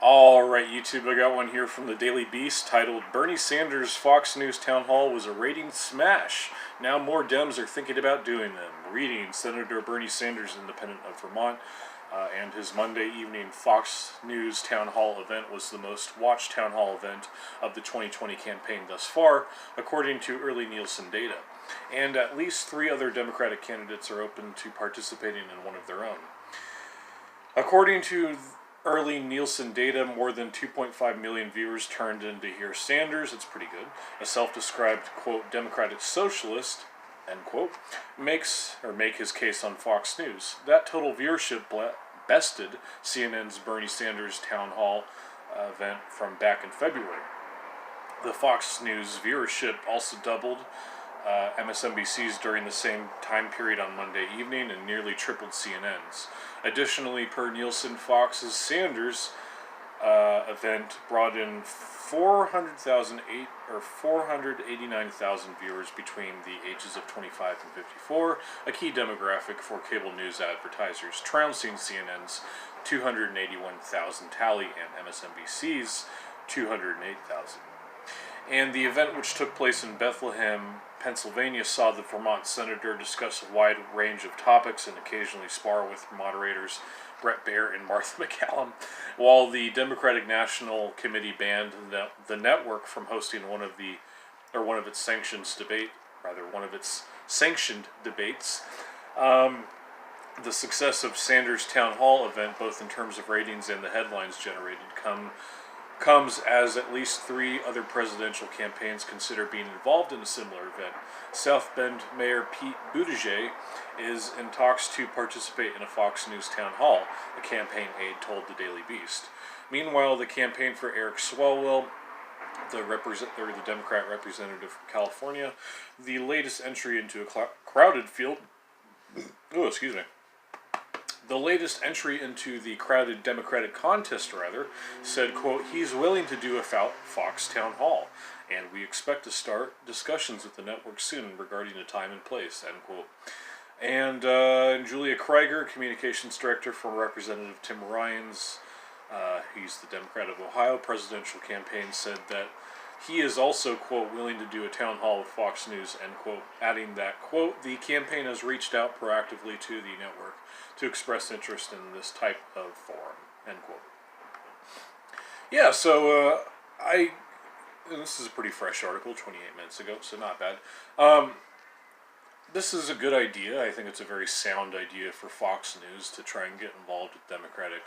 Alright, YouTube, I got one here from the Daily Beast titled Bernie Sanders' Fox News Town Hall was a ratings smash. Now more Dems are thinking about doing them. Reading Senator Bernie Sanders, independent of Vermont, and his Monday evening Fox News Town Hall event was the most watched town hall event of the 2020 campaign thus far, according to early Nielsen data. And at least 3 other Democratic candidates are open to participating in one of their own. According to early Nielsen data, more than 2.5 million viewers turned in to hear Sanders. It's pretty good. A self-described, quote, Democratic socialist, end quote, make his case on Fox News. That total viewership bested CNN's Bernie Sanders town hall event from back in February. The Fox News viewership also doubled MSNBC's during the same time period on Monday evening and nearly tripled CNN's. Additionally, per Nielsen, Fox's Sanders event brought in 489,000 viewers between the ages of 25 and 54, a key demographic for cable news advertisers, trouncing CNN's 281,000 tally and MSNBC's 208,000. And the event, which took place in Bethlehem, Pennsylvania, saw the Vermont senator discuss a wide range of topics and occasionally spar with moderators Bret Baier and Martha MacCallum, while the Democratic National Committee banned the network from hosting one of its sanctioned debates. The success of Sanders' town hall event, both in terms of ratings and the headlines generated, comes as at least 3 other presidential campaigns consider being involved in a similar event. South Bend Mayor Pete Buttigieg is in talks to participate in a Fox News town hall, a campaign aide told the Daily Beast. Meanwhile, the campaign for Eric Swalwell, the Democrat representative from California, the latest entry into a crowded field. The latest entry into the crowded Democratic contest, said, quote, he's willing to do a Fox town hall, and we expect to start discussions with the network soon regarding a time and place, end quote. And Julia Krieger, communications director from Representative Tim Ryan's, he's the Democrat of Ohio presidential campaign, said that he is also, quote, willing to do a town hall with Fox News, end quote, adding that, quote, the campaign has reached out proactively to the network to express interest in this type of forum, end quote. Yeah, so and this is a pretty fresh article, 28 minutes ago, so not bad. This is a good idea. I think it's a very sound idea for Fox News to try and get involved with Democratic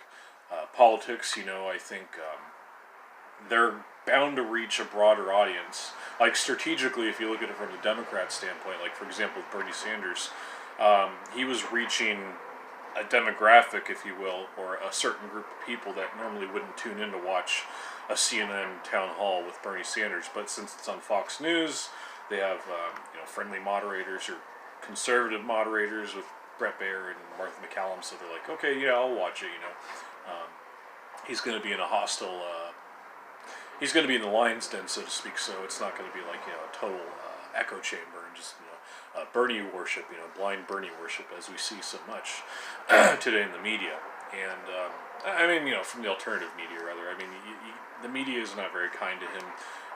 politics. You know, I think they're bound to reach a broader audience. Like, strategically, if you look at it from the Democrat standpoint, like, for example, with Bernie Sanders, he was reaching a demographic, if you will, or a certain group of people that normally wouldn't tune in to watch a CNN town hall with Bernie Sanders. But since it's on Fox News, they have friendly moderators or conservative moderators with Bret Baier and Martha MacCallum, so they're like, okay, yeah, I'll watch it. He's going to be in a hostile. He's going to be in the lion's den, so to speak. So it's not going to be like a total echo chamber and just Bernie worship, blind Bernie worship, as we see so much today in the media. And from the alternative media, rather. I mean, the media is not very kind to him.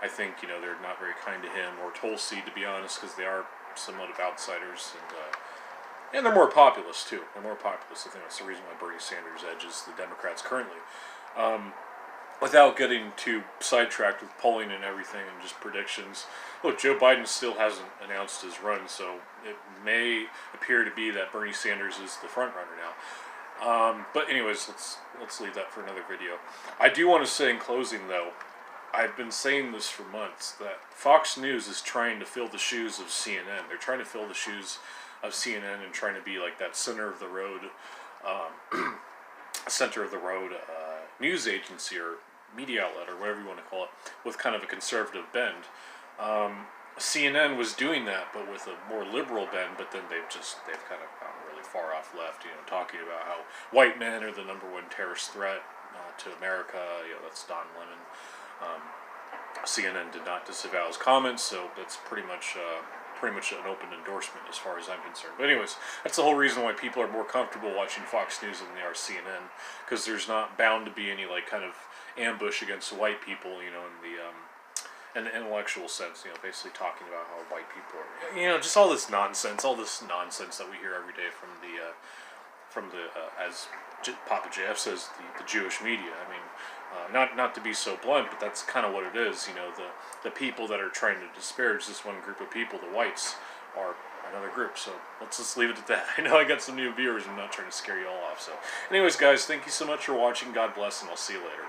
I think they're not very kind to him or Tulsi, to be honest, because they are somewhat of outsiders, and they're more populist too. They're more populist. I think that's the reason why Bernie Sanders edges the Democrats currently. Without getting too sidetracked with polling and everything and just predictions, look, Joe Biden still hasn't announced his run, so it may appear to be that Bernie Sanders is the front runner now. But anyways, let's leave that for another video. I do want to say in closing, though, I've been saying this for months, that Fox News is trying to fill the shoes of CNN. They're trying to fill the shoes of CNN and trying to be like that center of the road news agency or media outlet or whatever you want to call it, with kind of a conservative bend. CNN was doing that, but with a more liberal bend. But then they've kind of gone really far off left. Talking about how white men are the #1 terrorist threat to America. That's Don Lemon. CNN did not disavow his comments, so that's pretty much an open endorsement as far as I'm concerned. But anyways, that's the whole reason why people are more comfortable watching Fox News than they are CNN, because there's not bound to be any kind of ambush against white people, you know, in the intellectual sense, you know, basically talking about how white people are, you know, just all this nonsense that we hear every day from the as Papa JF says, the Jewish media. I mean, not to be so blunt, but that's kind of what it is. You know, the people that are trying to disparage this one group of people, the whites, are another group. So let's just leave it at that. I know I got some new viewers. I'm not trying to scare you all off. So, anyways, guys, thank you so much for watching. God bless, and I'll see you later.